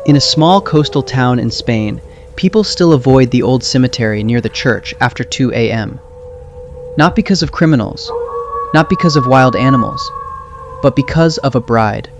In a small coastal town in Spain, people still avoid the old cemetery near the church after 2 a.m. Not because of criminals, not because of wild animals, but because of a bride.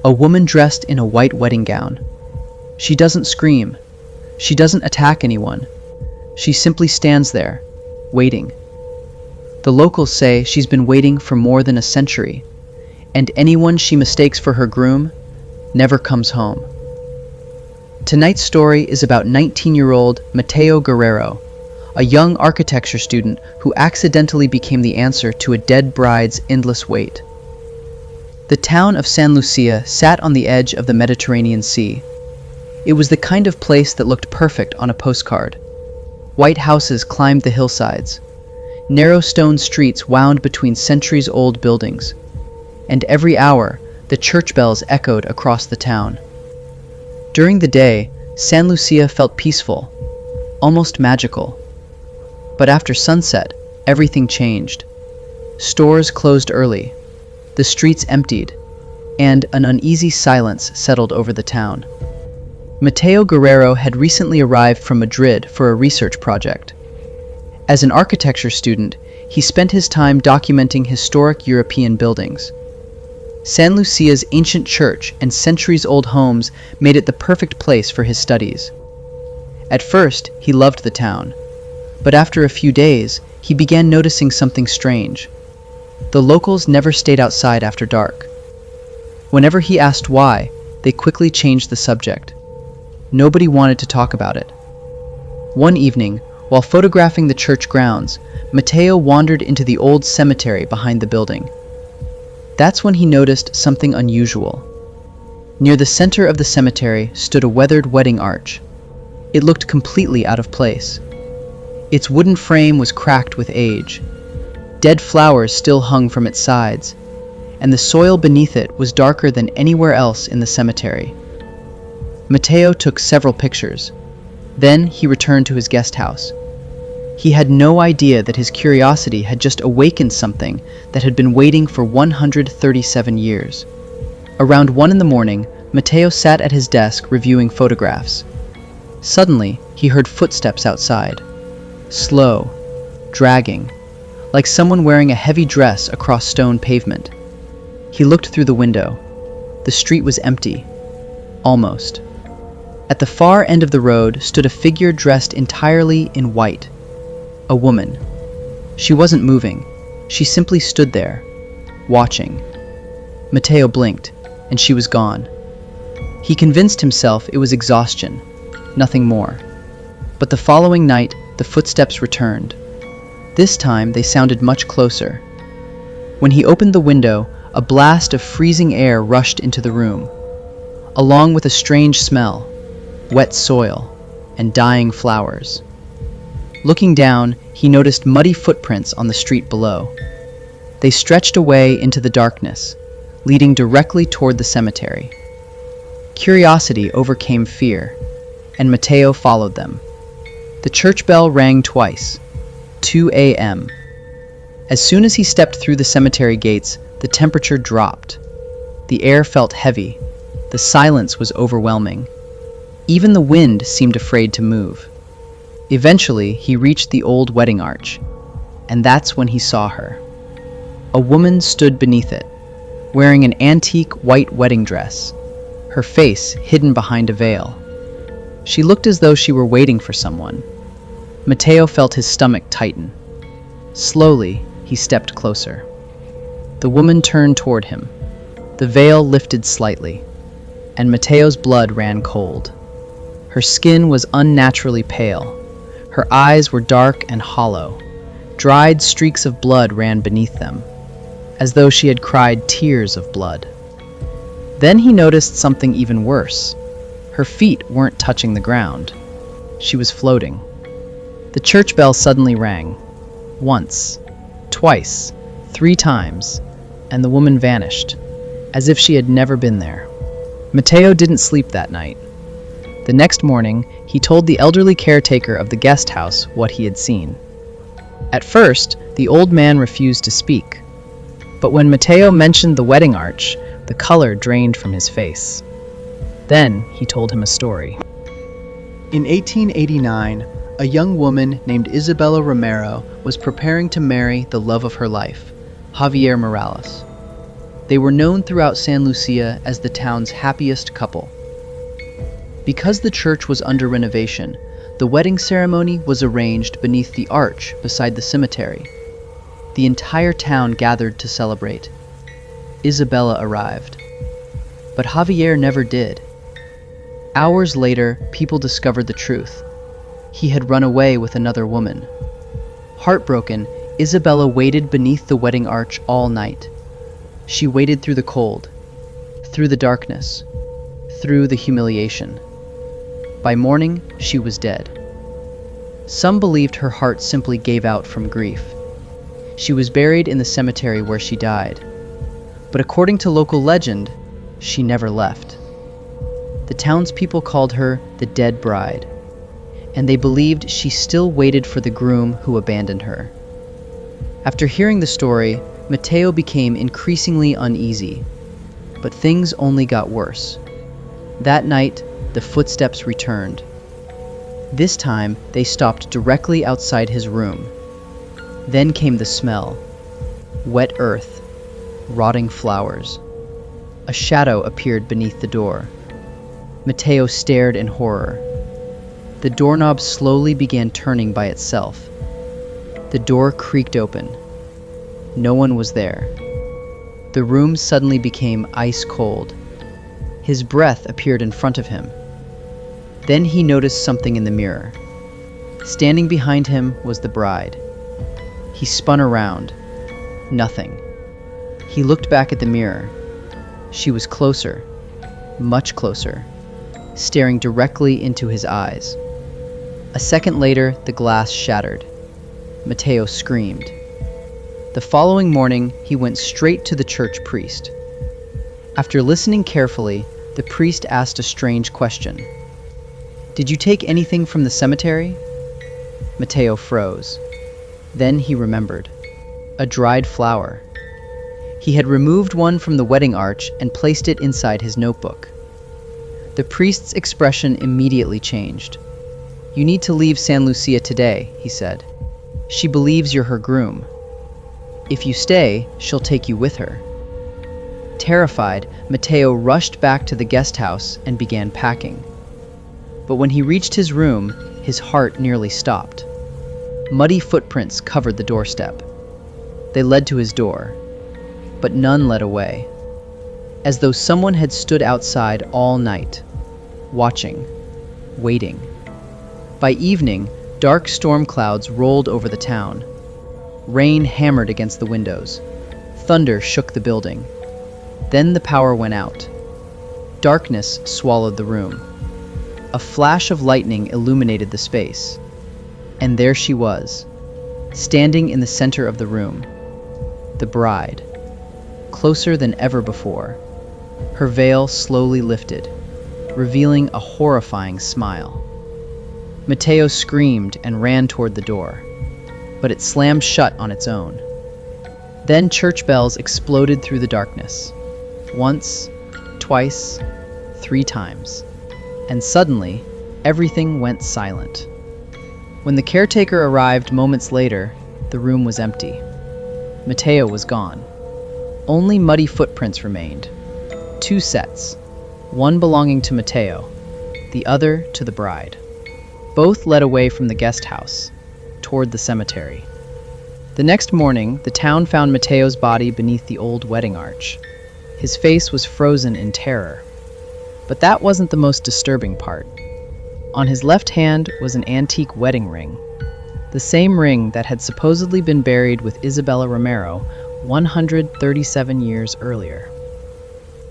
A woman dressed in a white wedding gown. She doesn't scream. She doesn't attack anyone. She simply stands there, waiting. The locals say she's been waiting for more than a century, and anyone she mistakes for her groom never comes home. Tonight's story is about 19-year-old Mateo Guerrero, a young architecture student who accidentally became the answer to a dead bride's endless wait. The town of San Lucia sat on the edge of the Mediterranean Sea. It was the kind of place that looked perfect on a postcard. White houses climbed the hillsides. Narrow stone streets wound between centuries-old buildings. And every hour, the church bells echoed across the town. During the day, San Lucia felt peaceful, almost magical. But after sunset, everything changed. Stores closed early, the streets emptied, and an uneasy silence settled over the town. Mateo Guerrero had recently arrived from Madrid for a research project. As an architecture student, he spent his time documenting historic European buildings. San Lucia's ancient church and centuries-old homes made it the perfect place for his studies. At first, he loved the town, but after a few days, he began noticing something strange. The locals never stayed outside after dark. Whenever he asked why, they quickly changed the subject. Nobody wanted to talk about it. One evening, while photographing the church grounds, Mateo wandered into the old cemetery behind the building. That's when he noticed something unusual. Near the center of the cemetery stood a weathered wedding arch. It looked completely out of place. Its wooden frame was cracked with age. Dead flowers still hung from its sides, and the soil beneath it was darker than anywhere else in the cemetery. Mateo took several pictures. Then he returned to his guest house. He had no idea that his curiosity had just awakened something that had been waiting for 137 years. Around 1 in the morning, Mateo sat at his desk reviewing photographs. Suddenly, he heard footsteps outside. Slow, dragging, like someone wearing a heavy dress across stone pavement. He looked through the window. The street was empty. Almost. At the far end of the road stood a figure dressed entirely in white. A woman. She wasn't moving. She simply stood there, watching. Mateo blinked, and she was gone. He convinced himself it was exhaustion, nothing more. But the following night, the footsteps returned. This time, they sounded much closer. When he opened the window, a blast of freezing air rushed into the room, along with a strange smell, wet soil, and dying flowers. Looking down, he noticed muddy footprints on the street below. They stretched away into the darkness, leading directly toward the cemetery. Curiosity overcame fear, and Mateo followed them. The church bell rang twice, 2 a.m. As soon as he stepped through the cemetery gates, the temperature dropped. The air felt heavy. The silence was overwhelming. Even the wind seemed afraid to move. Eventually, he reached the old wedding arch, and that's when he saw her. A woman stood beneath it, wearing an antique white wedding dress, her face hidden behind a veil. She looked as though she were waiting for someone. Mateo felt his stomach tighten. Slowly, he stepped closer. The woman turned toward him. The veil lifted slightly, and Mateo's blood ran cold. Her skin was unnaturally pale. Her eyes were dark and hollow. Dried streaks of blood ran beneath them, as though she had cried tears of blood. Then he noticed something even worse. Her feet weren't touching the ground. She was floating. The church bell suddenly rang. Once, twice, 3 times, and the woman vanished, as if she had never been there. Mateo didn't sleep that night. The next morning, he told the elderly caretaker of the guest house what he had seen. At first, the old man refused to speak, but when Mateo mentioned the wedding arch, the color drained from his face. Then he told him a story. In 1889, a young woman named Isabella Romero was preparing to marry the love of her life, Javier Morales. They were known throughout San Lucia as the town's happiest couple. Because the church was under renovation, the wedding ceremony was arranged beneath the arch beside the cemetery. The entire town gathered to celebrate. Isabella arrived, but Javier never did. Hours later, people discovered the truth. He had run away with another woman. Heartbroken, Isabella waited beneath the wedding arch all night. She waited through the cold, through the darkness, through the humiliation. By morning, she was dead. Some believed her heart simply gave out from grief. She was buried in the cemetery where she died. But according to local legend, she never left. The townspeople called her the dead bride, and they believed she still waited for the groom who abandoned her. After hearing the story, Mateo became increasingly uneasy, but things only got worse. That night, the footsteps returned. This time, they stopped directly outside his room. Then came the smell: wet earth, rotting flowers. A shadow appeared beneath the door. Mateo stared in horror. The doorknob slowly began turning by itself. The door creaked open. No one was there. The room suddenly became ice cold. His breath appeared in front of him. Then he noticed something in the mirror. Standing behind him was the bride. He spun around. Nothing. He looked back at the mirror. She was closer, much closer, staring directly into his eyes. A second later, the glass shattered. Mateo screamed. The following morning, he went straight to the church priest. After listening carefully, the priest asked a strange question. "Did you take anything from the cemetery?" Mateo froze. Then he remembered. A dried flower. He had removed one from the wedding arch and placed it inside his notebook. The priest's expression immediately changed. "You need to leave San Lucia today," he said. "She believes you're her groom. If you stay, she'll take you with her." Terrified, Mateo rushed back to the guest house and began packing. But when he reached his room, his heart nearly stopped. Muddy footprints covered the doorstep. They led to his door, but none led away, as though someone had stood outside all night, watching, waiting. By evening, dark storm clouds rolled over the town. Rain hammered against the windows. Thunder shook the building. Then the power went out. Darkness swallowed the room. A flash of lightning illuminated the space. And there she was, standing in the center of the room. The bride, closer than ever before. Her veil slowly lifted, revealing a horrifying smile. Mateo screamed and ran toward the door, but it slammed shut on its own. Then church bells exploded through the darkness. Once, twice, 3 times. And suddenly, everything went silent. When the caretaker arrived moments later, the room was empty. Mateo was gone. Only muddy footprints remained. 2 sets, one belonging to Mateo, the other to the bride. Both led away from the guest house, toward the cemetery. The next morning, the town found Mateo's body beneath the old wedding arch. His face was frozen in terror. But that wasn't the most disturbing part. On his left hand was an antique wedding ring, the same ring that had supposedly been buried with Isabella Romero 137 years earlier.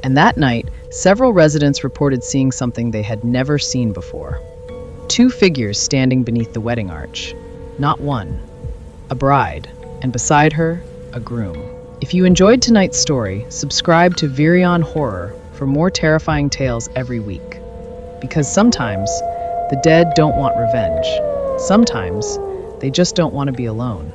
And that night, several residents reported seeing something they had never seen before. 2 figures standing beneath the wedding arch. Not one. A bride, and beside her, a groom. If you enjoyed tonight's story, subscribe to Virion Horror for more terrifying tales every week. Because sometimes, the dead don't want revenge. Sometimes, they just don't want to be alone.